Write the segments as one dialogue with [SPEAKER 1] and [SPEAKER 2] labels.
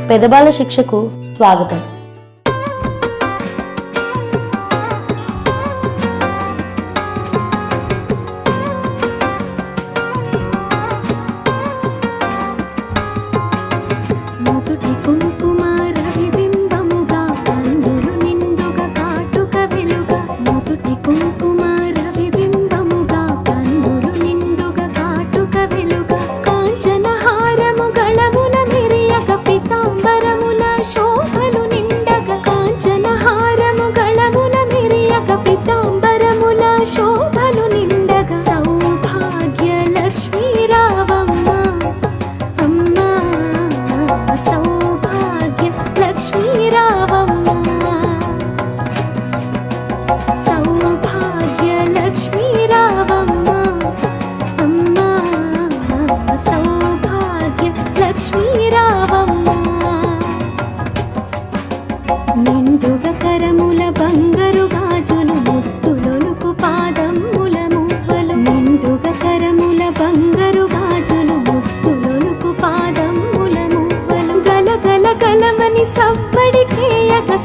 [SPEAKER 1] పెదబాల శిక్షకు స్వాగతం.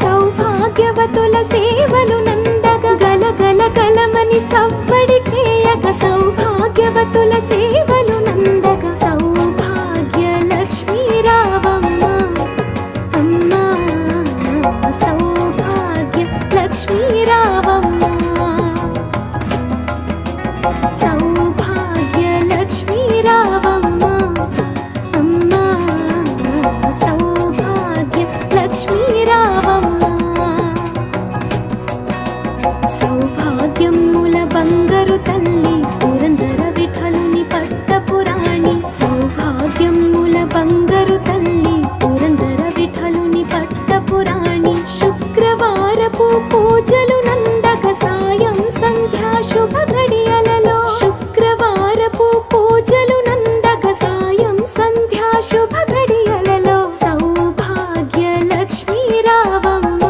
[SPEAKER 2] సౌభాగ్యవతుల సేవలు నందగ గల గల గలమని సవ్వడి చేయగ సౌభాగ్యవతుల సేవలు నందగ సౌభాగ్య లక్ష్మీ రావమ్మ అమ్మ సౌభాగ్య లక్ష్మీ రావమ్మ సౌభాగ్య లక్ష్మీ రావమ్మ అమ్మ సౌభాగ్య లక్ష్మీ రావమ్మ సౌభాగ్యముల బంగారు తల్లి పురందర విఠలుని పట్టపురాణి సౌభాగ్యముల బంగారు తల్లి పురందర విఠలుని పట్టపురాణి శుక్రవారపు పూజలు నందక సాయం సంధ్యా శుభ గడియలలో శుక్రవారపు పూజలు నందక సాయం సంధ్యా శుభ గడియలలో సౌభాగ్య లక్ష్మీ రావమ్మ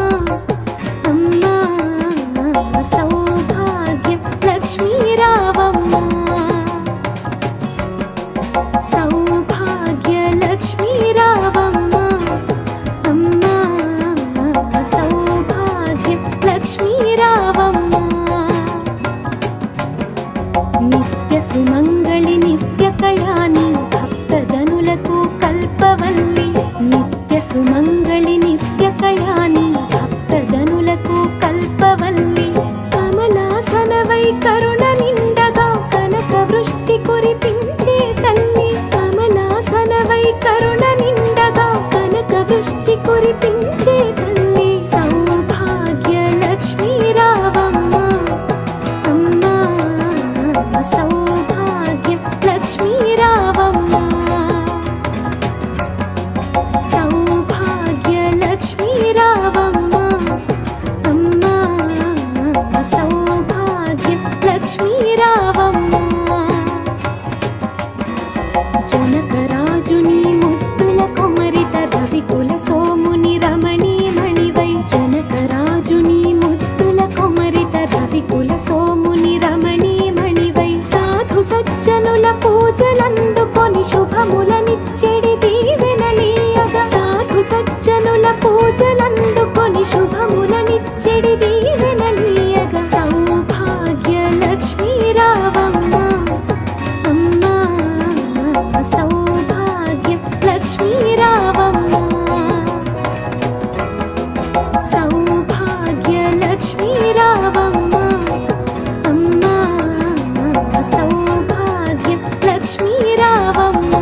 [SPEAKER 2] అమ్మ సౌభాగ్య లక్ష్మీ రావమ్మ సౌభాగ్య లక్ష్మీ రావమ్మ అమ్మ సౌభాగ్య లక్ష్మీ రావమ్మ నిత్య సుమంగళి నిత్య కళ్యాణి భక్త జనులకు కల్పవల్లి నిత్య సుమంగళి నిత్య కళ్యాణి భక్త జనులకు కల్పవల్లి కమలాసనవై కరుణ నిండగా కనక వృష్టి కురిపించే తల్లి కమలాసనవై కరుణ నిండగా కనక వృష్టి కురిపించే తల్లి సౌభాగ్య లక్ష్మీ రావమ్మ అమ్మ సౌభాగ్య లక్ష్మీ రావమ్మ సౌభాగ్య లక్ష్మీ రావమ్మ అమ్మ సౌభాగ్య లక్ష్మీ రావమ్మ జనకరాజుని ముద్దుల కుమరిత రవికుల సోముని రమణీ మణివై జనకరాజుని ముద్దుల కుమరిత రవికుల సోముని రమణీ మణివై సాధు సజ్జనుల పూజలందుకొని శుభములనిచ్చెడి దీవెనలీయగా సాధు సజ్జనుల పూజలందుకొని శుభములనిచ్చెడి దీవెనలీయగా సౌభాగ్య లక్ష్మీ రావమ్మ అమ్మ సౌభాగ్య లక్ష్మీ రావమ్మ సౌభాగ్య లక్ష్మీ రావమ్మ అమ్మ సౌభాగ్య లక్ష్మీ రావమ్మ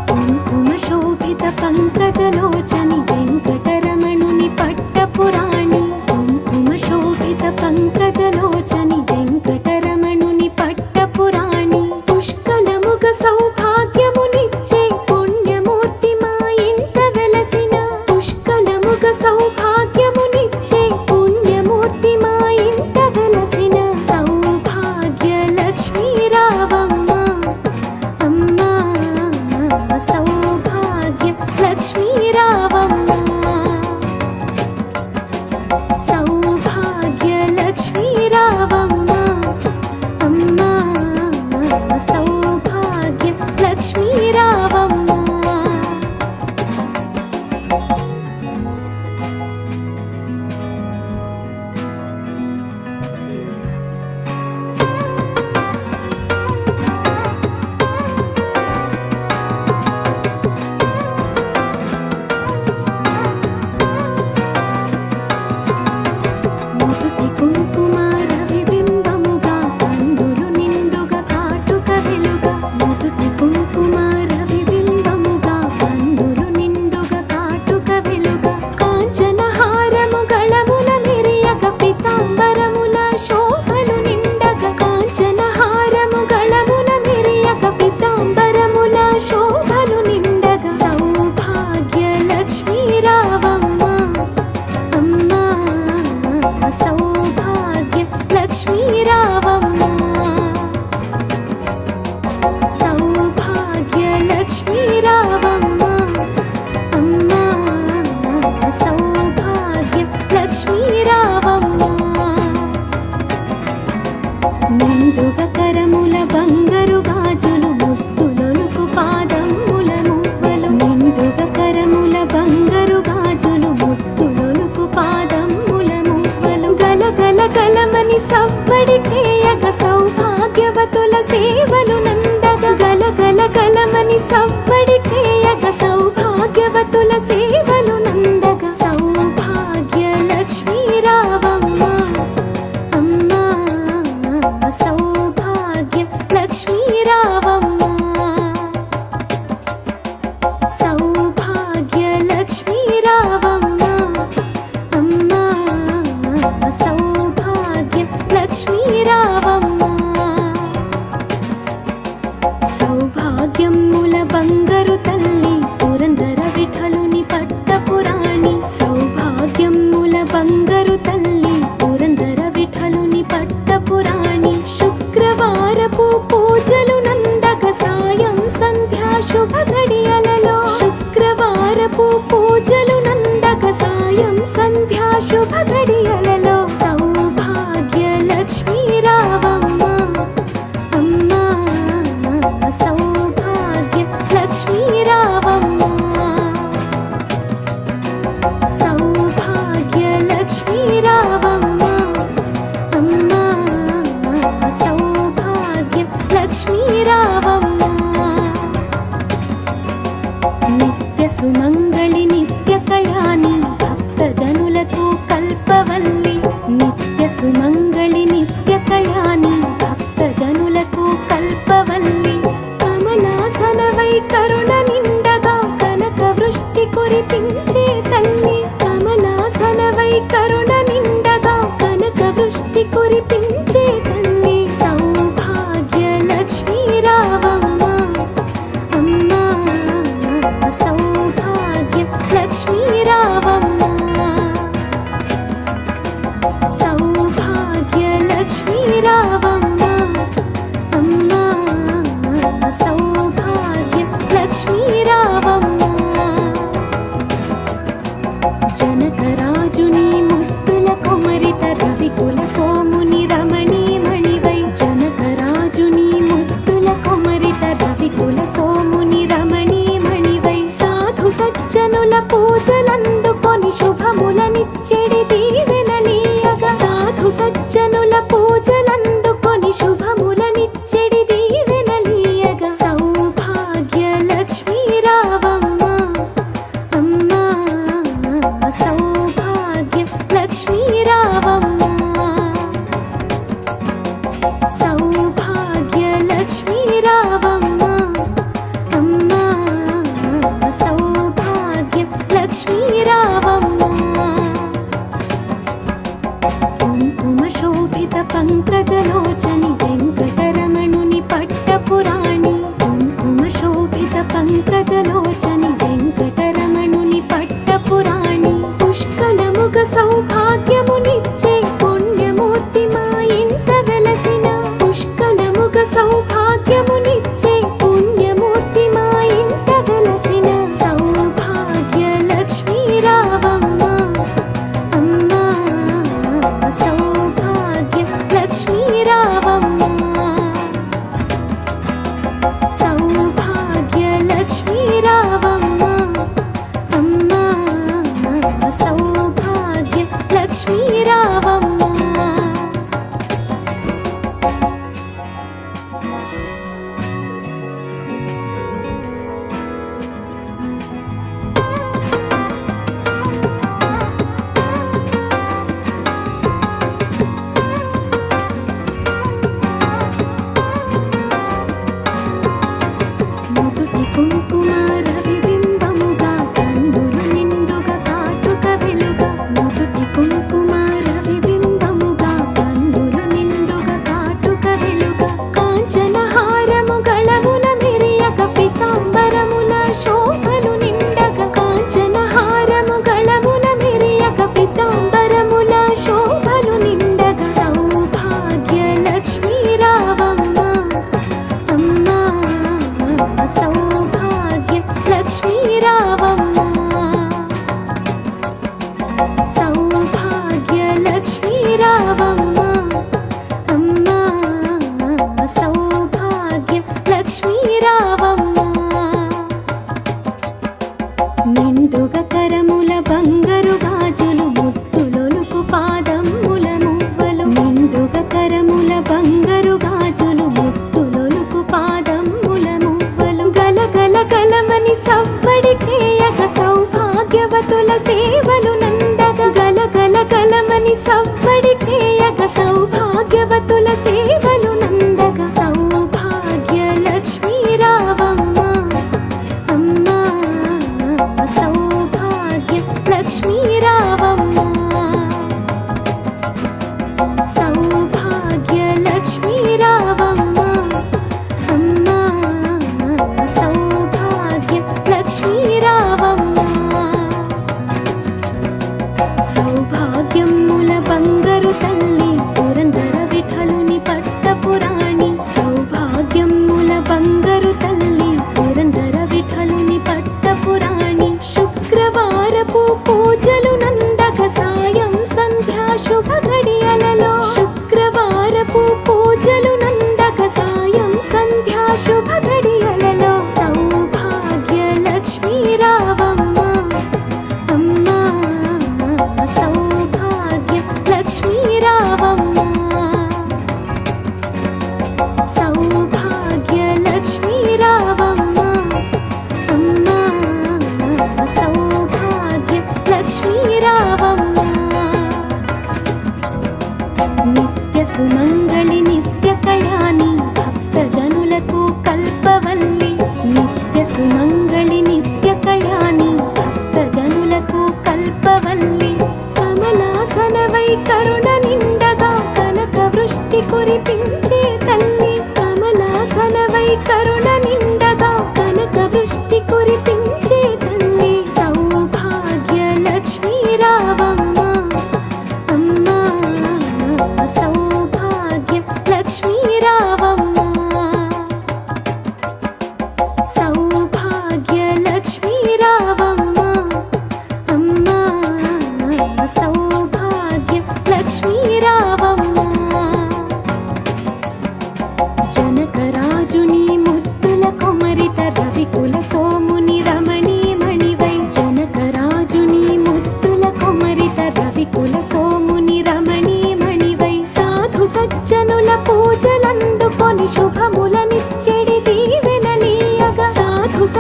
[SPEAKER 2] కుంకుమ శోభిత పంకజలోచని వెంకటరమణుని పట్టపురాణి కుంకుమ శోభిత పంకజలోచని వెంకటరమణుని పట్టపురాణి పుష్కలముగ సౌభాగ్యమునిచ్చే పుణ్యమూర్తి మా ఇంట వెలసిన పుష్కలముగ సౌభాగ్యమునిచ్చే పుణ్యమూర్తి మా ఇంట వెలసిన సౌభాగ్య లక్ష్మీ రావమ్మ అమ్మ సౌభాగ్య లక్ష్మీ రావమ్మ సౌభాగ్య లక్ష్మీ రావమ్మ అమ్మ సౌభాగ్య సుమంగళి నిత్య కళ్యాణి భక్త జనులకు కల్పవల్లి నిత్య సుమంగళి నిత్య కళ్యాణి భక్త జనులకు కల్పవల్లి కమలాసనవై కరుణ నిండగా కనక వృష్టి కురిపించే తల్లి కమలాసనవై కరుణ నిండగా కనక వృష్టి కురిపించే తల్లి సౌభాగ్య లక్ష్మీ రావమ్మ అమ్మా సౌభాగ్య లక్ష్మీ రావమ్మ సౌభాగ్య లక్ష్మీ రావమ్మ అమ్మా సౌభాగ్య లక్ష్మీ రావమ్మ జనకరాజుని ముత్తుల కొమరిత రవికుల సోముని రమణీ మణివై జనకరాజుని ముత్తుల కొమరిత రవికుల సోముని రమణీ మణివై సాధు సజ్జనుల పూజలందుకొని శుభములనిచ్చెడి దీవెనలీయగా సాధు సజ్జనుల పూజలందుకొని శుభములనిచ్చెడి దీవెనలీయగా సౌభాగ్య లక్ష్మీ రావమ్మ అమ్మా సౌభాగ్య లక్ష్మీ రావమ్మ సౌభాగ్య లక్ష్మీ రావమ్మ అమ్మా సౌభాగ్య లక్ష్మీ రావమ్మ కుంకుమ శోభిత పంకజలోచని వెంకటరమణుని పట్టపురాణి కుంకుమ శోభిత పంకజలోచని వెంకటరమణుని పట్టపురాణి పుష్కలముగ సౌభాగ్యమునిచ్చే పుణ్యమూర్తి మా ఇంట వెలసిన పుష్కలముగ సౌభాగ్యమునిచ్చే పుణ్యమూర్తి మా ఇంట వెలసిన సౌభాగ్య లక్ష్మీ రావమ్మ అమ్మా సౌభాగ్య లక్ష్మీ రావమ్మ సౌభాగ్య లక్ష్మీ రావమ్మ అమ్మా సౌభాగ్య లక్ష్మీ రావమ్మ నుదుటి కుంకుమ రవిబింబముగా కందులు నిండుగా కాటుక వెలుగా నుదుటి కుంకుమ రవిబింబముగా కందులు నిండుగా కాటుక వెలుగా కాంచన హారము గళమున మెరియక పీతాంబరముల శోభలు నిండగా కాంచన హారము గళమున మెరియక పీతాంబరముల శోభలు నిండగా సౌభాగ్య లక్ష్మీ రావమ్మ అమ్మా సౌభాగ్య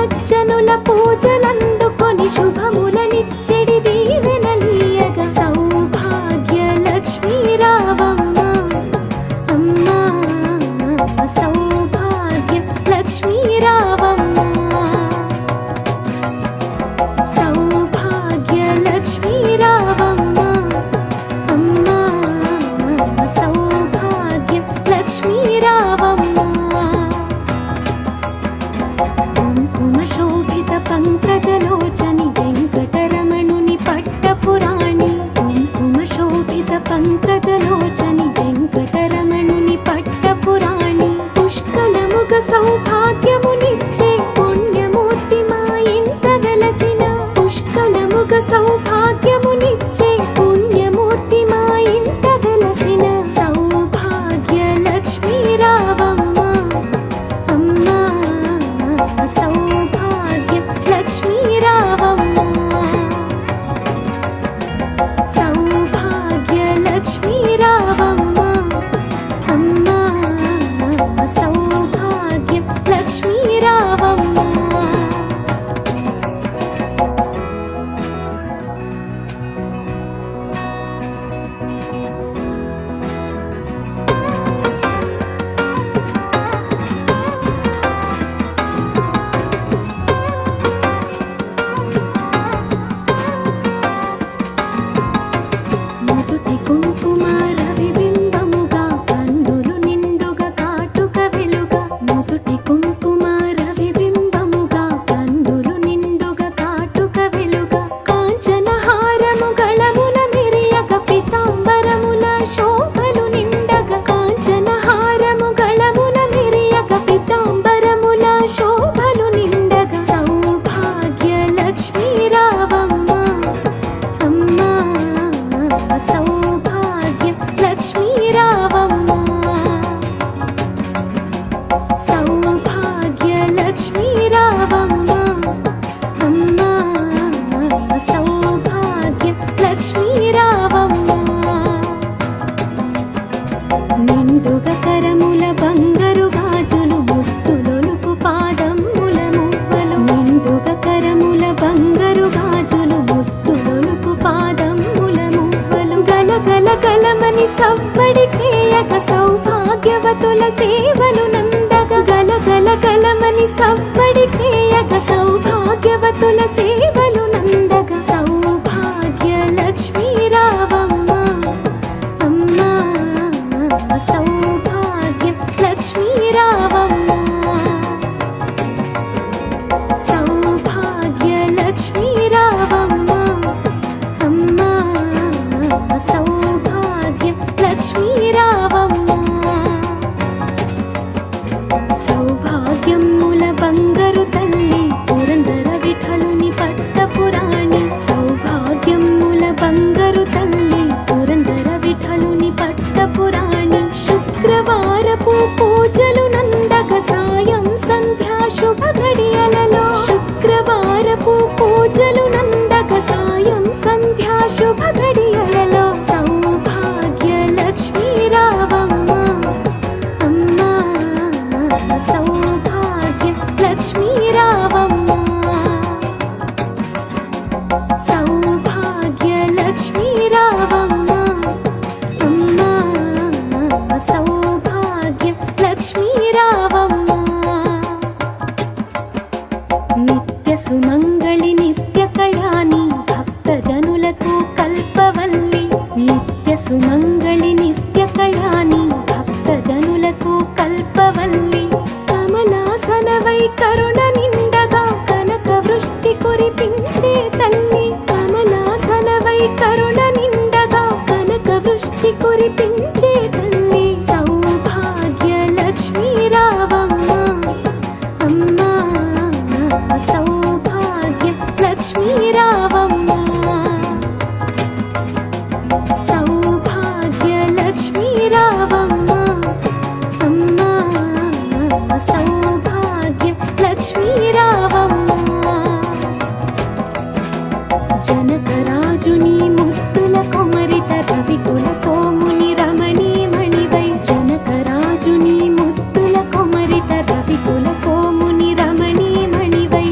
[SPEAKER 2] సజ్జనుల పూజలందుకొని శుభములనిచ్చెడి దీవెనలీయగ సౌభాగ్య లక్ష్మీ రావమ్మ అమ్మా సౌభాగ్య లక్ష్మీ రావమ్మ సౌభాగ్య లక్ష్మీ రావమ్మ అమ్మా సౌభాగ్య లక్ష్మీ రావమ్మ కుంకుమ శోభిత పంకజలోచని వెంకటరమణుని పట్టపురాణి కుంకుమ శోభిత పంకజలోచని వెంకటరమణుని పట్టపురాణి పుష్కలముగ సౌభాగ్యమునిచ్చే పుణ్యమూర్తి మా ఇంట వెలసిన పుష్కలముగ సౌభాగ్యమునిచ్చే పుణ్యమూర్తి మా ఇంట వెలసిన సౌభాగ్య లక్ష్మీ రావమ్మ అమ్మా సౌభాగ్య లక్ష్మీ రావమ్మ సౌభాగ్య లక్ష్మీ రావమ్మ అమ్మా సౌభాగ్య లక్ష్మీ రావమ్మ నుదుటి కుంకుమ రవిబింబముగా కన్నులు నిండుగా కాటుక వెలుగా నుదుటి కుంకుమ రవిబింబముగా కన్నులు నిండుగా కాటుక వెలుగా కాంచన హారము గళమున మెరియగ పీతాంబరముల శోభలు నిండగా కాంచన హారము గళమున మెరియగ పీతాంబరముల శోభలు నిండగా సౌభాగ్య లక్ష్మీ రావమ్మ అమ్మా సౌభాగ్య లక్ష్మీ రావమ్మ సౌభాగ్య లక్ష్మీ రావమ్మ అమ్మా సౌభాగ్య లక్ష్మీ రావమ్మ నిండుగ కరముల బంగారు గాజులు ముత్తులొలుకు పాదముల మువ్వలు నిండుగ కరముల బంగారు గాజులు ముత్తులొలుకు పాదముల మువ్వలు గలగల గలమని సవ్వడి చేయగ సౌభాగ్యవతుల సేవలు నందగ గలగల గలమని సవ్వడి చేయగ సౌభాగ్యవతుల సేవలు నందగ సౌభాగ్య లక్ష్మీ రావమ్మ అమ్మా సౌభాగ్య లక్ష్మీ రావమ్మ సౌభాగ్య లక్ష్మీ రావమ్మ అమ్మా సౌభాగ్య లక్ష్మీ రావమ్మ సౌభాగ్యముల బంగారు తల్లి పురందర విఠలుని పట్టపురాణి సౌభాగ్యముల బంగారు తల్లి పురందర విఠలుని పట్టపురాణి శుక్రవారపు పూజలు నందగ సాయం సంధ్యా శుభ గడియలలో శుక్రవారపు పూజలు నందగ సాయం సంధ్యా శుభ గడియలలో సౌభాగ్య లక్ష్మీ రావమ్మ అమ్మా సౌభాగ్య లక్ష్మీ రావమ్మ సౌభాగ్య లక్ష్మీ రావమ్మ అమ్మా సౌభాగ్య లక్ష్మీ రావమ్మ నిత్య సుమంగళి నిత్య కళ్యాణి భక్త జనులకు కల్పవల్లి నిత్య సుమంగళి నిత్య కళ్యాణి భక్త జనులకు కల్పవల్లి కమలాసనవై కరుణ నిండగా కనక వృష్టి కురిపించే తల్లి కమలాసనవై కరుణ నిండగా కనక వృష్టి కురిపించే తల్లి సౌభాగ్య లక్ష్మీ రావమ్మ అమ్మా సౌభాగ్య లక్ష్మీ రావమ్మ సౌభాగ్య లక్ష్మీ రావమ్మ అమ్మా సౌభాగ్య లక్ష్మీ రావమ్మ జనకరాజుని ముత్తుల కొమరిట రవికుల సోముని రమణీ మణివై జనకరాజుని ముత్తుల కొమరిట రవికుల సోముని రమణీ మణివై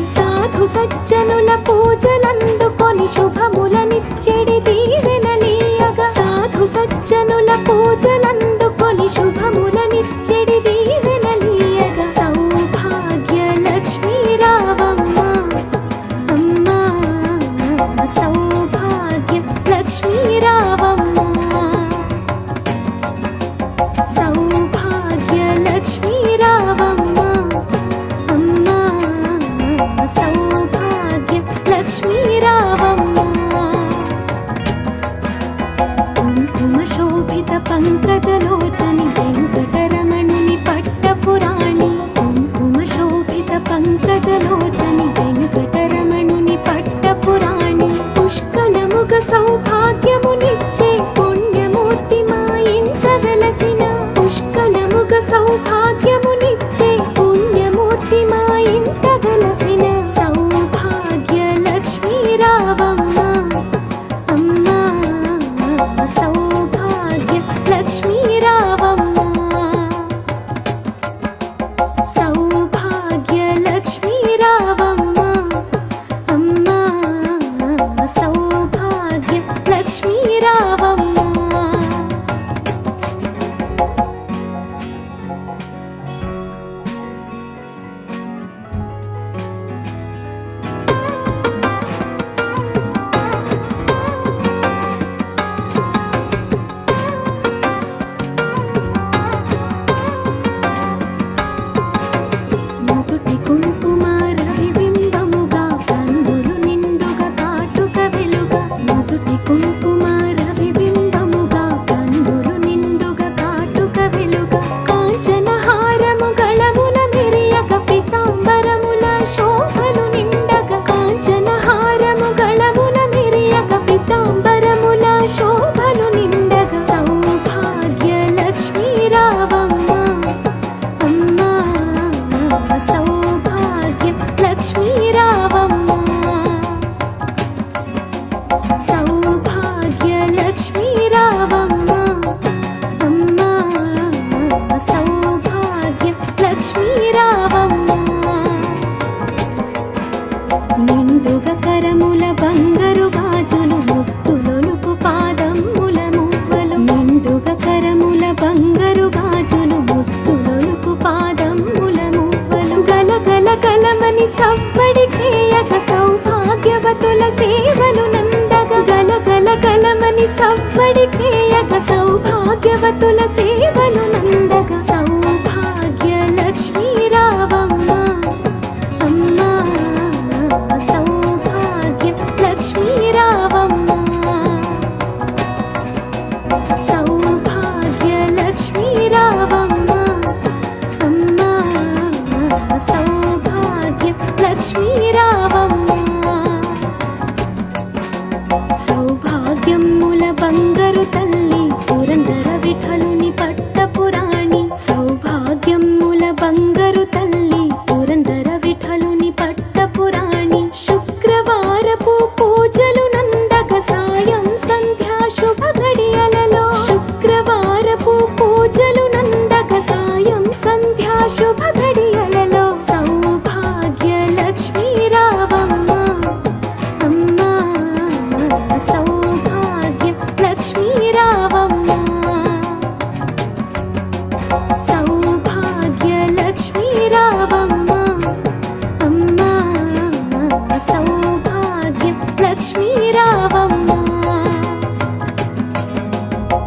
[SPEAKER 2] రావమ్మ.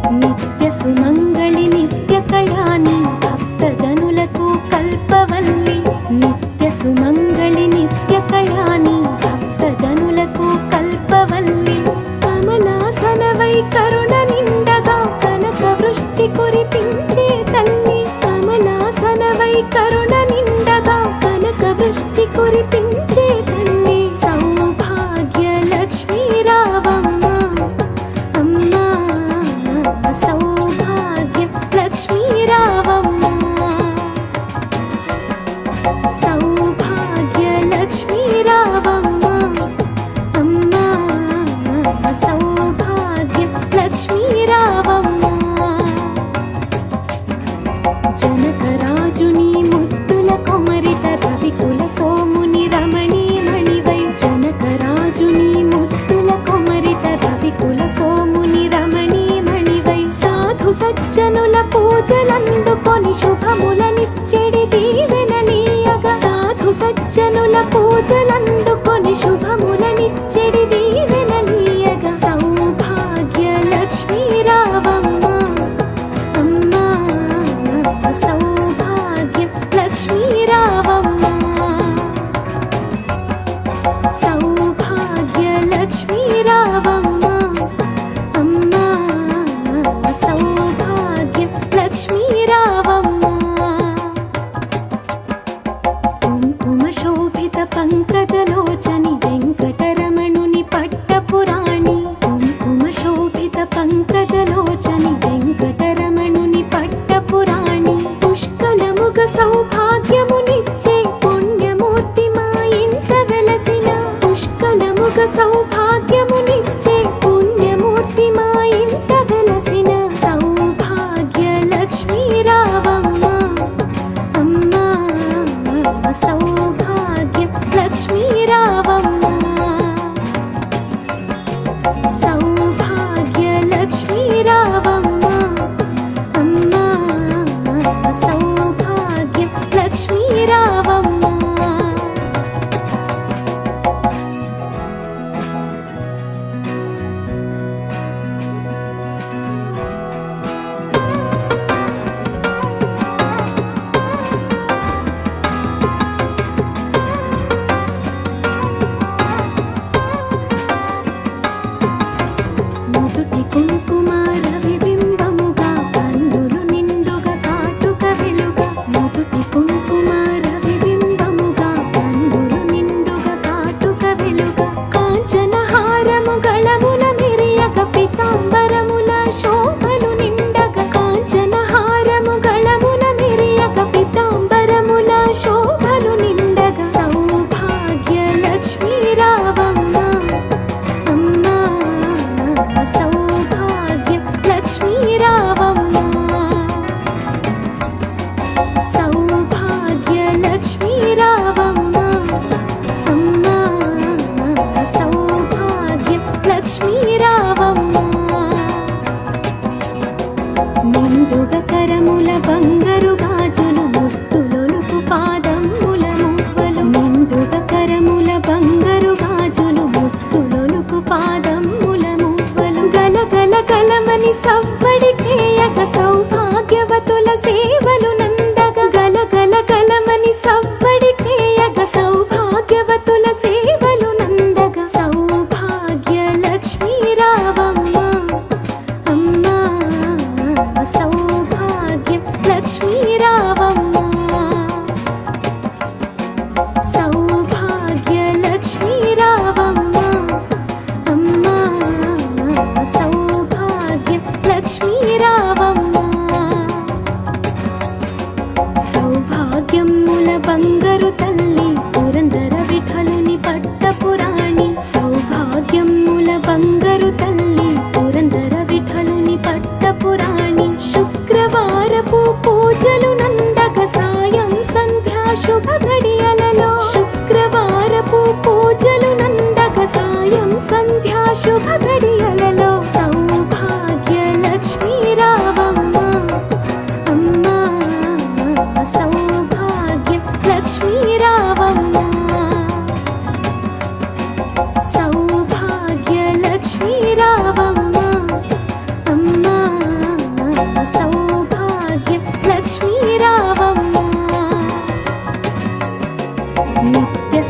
[SPEAKER 2] నిత్య సుమంగళి నిత్య కళ్యాణి భక్త జనులకు కల్పవల్లి. నిత్య సుమంగళి నిత్య కళ్యాణి భక్త జనులకు కల్పవల్లి. కమలాసనవై కరుణ నిండగా కనక వృష్టి కురిపించే తల్లి. కమలాసనవై కరుణ నిండగా కనక వృష్టి కురిపించే తల్లి. సౌభాగ్య లక్ష్మీ రావమ్మ అమ్మా. సౌభాగ్య లక్ష్మీ రావమ్మ. సౌభాగ్య లక్ష్మీ రావమ్మ అమ్మా. సౌభాగ్య లక్ష్మీ రావమ్మ. జనకరాజుని ముద్దుల కొమరిత రవికుల సోముని రమణీమణివై. జనకరాజుని ముద్దుల కొమరిత రవికుల సోముని రమణీమణివై. సాధు సజ్జనుల పూజలందుకొని శుభములనిచ్చెడి దీవెనలీయగా. సాధు సజ్జనుల పూజలందుకొని శుభములనిచ్చెడి దీవెనలీయగా. సౌభాగ్య లక్ష్మీ రావమ్మ అమ్మా. సౌభాగ్య లక్ష్మీ రావమ్మ. సౌభాగ్య లక్ష్మీ రావమ్మ అమ్మా. సౌభాగ్య లక్ష్మీ రావమ్మ. కుంకుమ శోభిత పంకజలోచని వెంకటరమణుని పట్టపురాణి. కుంకుమ శోభిత పంకజలోచని వెంకటరమణుని పట్టపురాణి. పుష్కలముగ సౌభాగ్యమునిచ్చే పుణ్యమూర్తి మా ఇంట వెలసిన. పుష్కలముగ సౌభాగ్యమునిచ్చే పుణ్యమూర్తి మా ఇంట వెలసిన. సౌభాగ్య లక్ష్మీ రావమ్మ అమ్మా. సౌభాగ్య లక్ష్మీ రావమ్మ. సౌభాగ్య లక్ష్మీ రావమ్మ అమ్మా. సౌభాగ్య లక్ష్మీ రావమ్మ. నుదుటి కుంకుమ రవిబింబముగా కన్నులు నిండుగా కాటుక వెలుగా. నుదుటి కుంకుమ రవిబింబముగా కన్నులు నిండుగా కాటుక వెలుగా. కాంచన హారము గళముల మెరియగ పీతాంబరముల శోభలు నిండగా. కాంచన హారము గళముల మెరియగ పీతాంబరముల శోభలు నిండగా. సౌభాగ్య లక్ష్మీ రావమ్మ అమ్మా. సౌభాగ్య లక్ష్మీ రావమ్మ. సౌభాగ్య లక్ష్మీ రావమ్మ అమ్మా. సౌభాగ్య లక్ష్మీ రావమ్మ. నిండుగా కరముల బంగారు గాజులు ముద్దులొలుకు పాదముల మువ్వలు. నిండుగా కరముల బంగారు గాజులు ముద్దులొలుకు పాదముల మువ్వలు. గలగల గలమని సవ్వడి చేయక సౌభాగ్యవతుల సేవలు నందగ. గలగల గలమని సవ్వడి చేయక సౌభాగ్యవతుల సేవలు నందగ. సౌభాగ్య లక్ష్మీ రావమ్మ అమ్మా. సౌభాగ్య లక్ష్మీ రావమ్మ. సౌభాగ్య లక్ష్మీ రావమ్మ అమ్మా. సౌభాగ్య లక్ష్మీ రావమ్మ. సౌభాగ్యముల బంగారు తల్లి పురందర విఠలు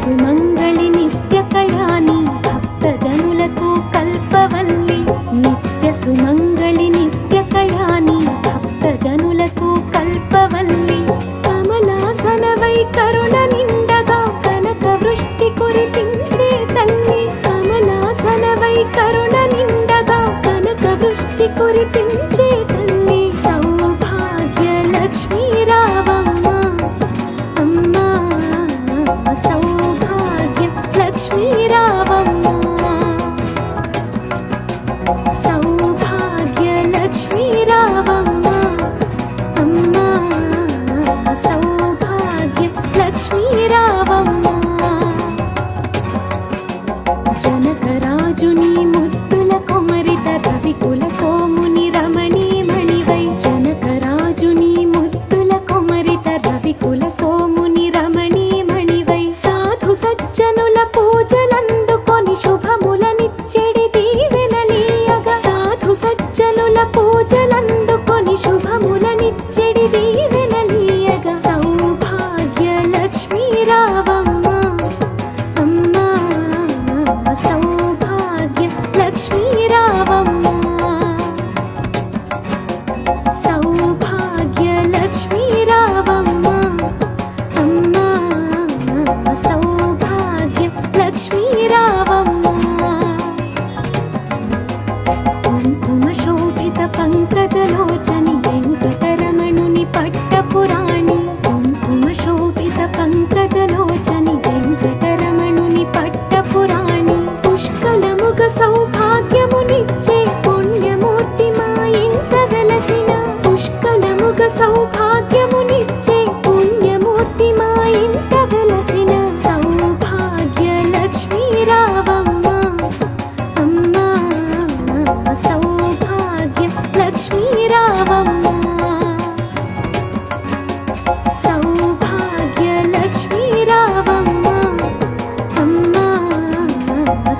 [SPEAKER 2] సుమంగళి నిత్య కళ్యాణి భక్త జనులకు కల్పవల్లి నిత్య సుమంగళి నిత్య కళ్యాణి భక్త జనులకు కల్పవల్లి కమలాసనవై కరుణ నిండగా కనక వృష్టి కురిపించే తల్లి కమలాసనవై కరుణ నిండగా కనక వృష్టి కురిపించే తల్లి సౌభాగ్య లక్ష్మీ రావమ్మ అమ్మా సౌభాగ్య లక్ష్మీ రావమ్మ సౌభాగ్య లక్ష్మీ రావమ్మ అమ్మా సౌభాగ్య లక్ష్మీ రావమ్మ జనకరాజుని ముద్దుల కొమరిట రవికుల సోముని రమణీమణివై జనకరాజుని ముద్దుల కొమరిట రవికుల సోముని రమణీమణివై సాధు సజ్జనుల పూజలందుకొని శుభములనిచ్చెడి దీవెనలీయగా సాధు సజ్జనుల పూజలందుకొని శుభములనిచ్చెడి దీవెనలీయగా సౌభాగ్య లక్ష్మీ రావమ్మ అమ్మా సౌభాగ్య లక్ష్మీ రావమ్మ సౌభాగ్య లక్ష్మీ రావమ్మ అమ్మా సౌభాగ్య లక్ష్మీ రావమ్మ కుంకుమ శోభిత పంకజలోచని వెంకటరమణుని పట్టపురాణి కుంకుమ శోభిత పంకజలోచని వెంకటరమణుని పట్టపురాణి పుష్కలముగ సౌభాగ్యమునిచ్చే పుణ్యమూర్తి మా ఇంట వెలసిన పుష్కలముగ సౌభాగ్యమునిచ్చే పుణ్యమూర్తి మా ఇంట వెలసిన సౌభాగ్య లక్ష్మీ రావమ్మ అమ్మా సౌభాగ్య లక్ష్మీ రావమ్మ సౌభాగ్య లక్ష్మీ రావమ్మ అమ్మా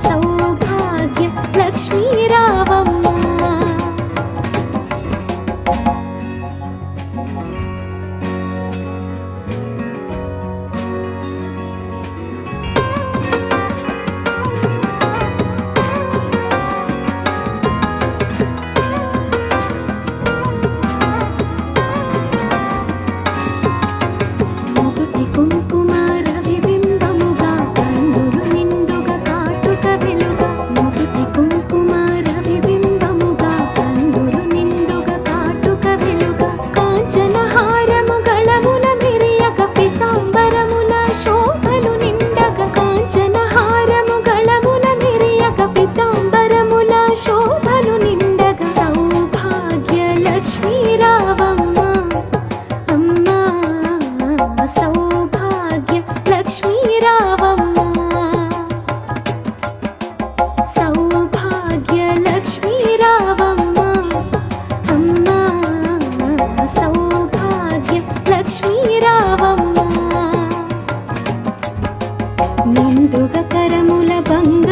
[SPEAKER 2] సౌభాగ్య లక్ష్మీ రావమ్మ మొదటి కుంకుమ రవిబింబముగా కందులు నిండుగా కాటుక వెలుగా మొదటి కుంకుమ రవిబింబముగా కందులు నిండుగా కాటుక వెలుగా కాంచన హారము గళముల మిరియక పీతాంబరముల శోభలు నిండగా కాంచన హారము గళముల మిరియక పీతాంబరముల శోభలు నిండగా సౌభాగ్య లక్ష్మీ రావమ్మ అమ్మా సౌభాగ్య లక్ష్మీ రావమ్మ సౌభాగ్య లక్ష్మీ రావమ్మ అమ్మా సౌభాగ్య లక్ష్మీ రావమ్మ నిండుగ కరముల బంగారు